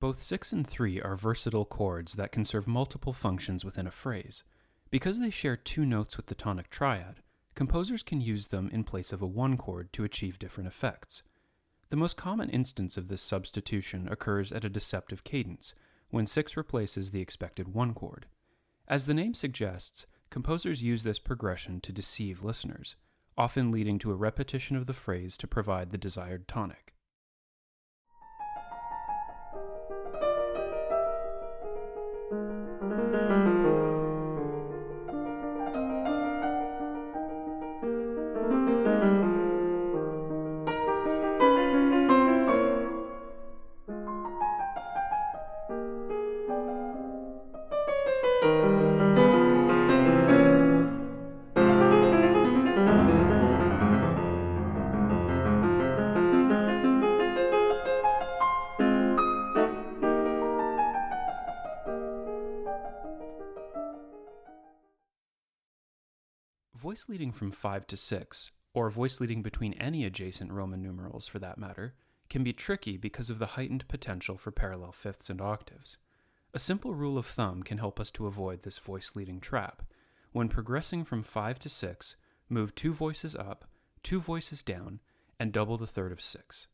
Both 6 and 3 are versatile chords that can serve multiple functions within a phrase. Because they share two notes with the tonic triad, composers can use them in place of a 1 chord to achieve different effects. The most common instance of this substitution occurs at a deceptive cadence, when 6 replaces the expected 1 chord. As the name suggests, composers use this progression to deceive listeners, often leading to a repetition of the phrase to provide the desired tonic. Voice leading from 5 to 6, or voice leading between any adjacent Roman numerals for that matter, can be tricky because of the heightened potential for parallel fifths and octaves. A simple rule of thumb can help us to avoid this voice leading trap. When progressing from 5 to 6, move 2 voices up, 2 voices down, and double the third of 6.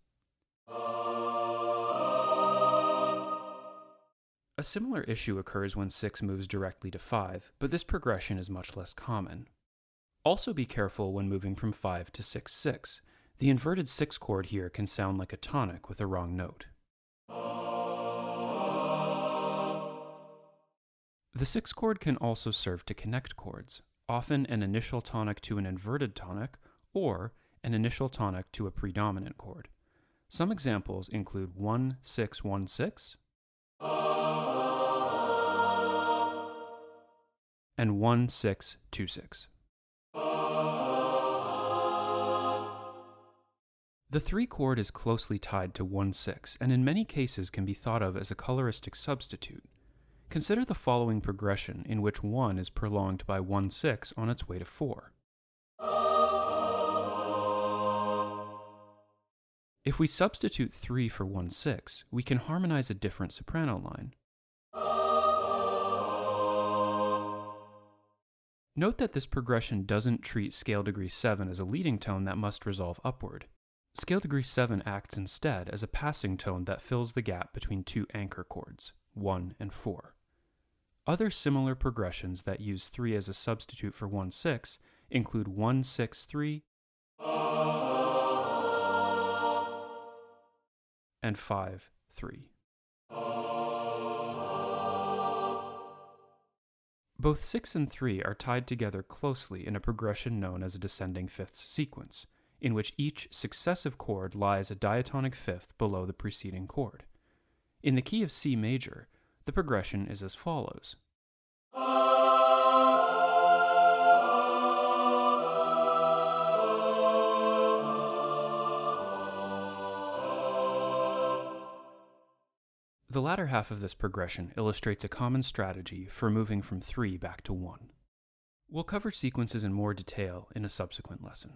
A similar issue occurs when 6 moves directly to 5, but this progression is much less common. Also be careful when moving from 5 to 6-6. The inverted 6 chord here can sound like a tonic with a wrong note. The 6 chord can also serve to connect chords, often an initial tonic to an inverted tonic, or an initial tonic to a predominant chord. Some examples include 1-6-1-6 and 1-6-2-6. The 3 chord is closely tied to 1-6 and in many cases can be thought of as a coloristic substitute. Consider the following progression in which 1 is prolonged by 1-6 on its way to 4. If we substitute 3 for 1-6, we can harmonize a different soprano line. Note that this progression doesn't treat scale degree 7 as a leading tone that must resolve upward. Scale degree 7 acts instead as a passing tone that fills the gap between 2 anchor chords, 1 and 4. Other similar progressions that use 3 as a substitute for 1-6 include 1-6-3 and 5-3. Both 6 and 3 are tied together closely in a progression known as a descending fifths sequence, in which each successive chord lies a diatonic fifth below the preceding chord. In the key of C major, the progression is as follows. The latter half of this progression illustrates a common strategy for moving from 3 back to 1. We'll cover sequences in more detail in a subsequent lesson.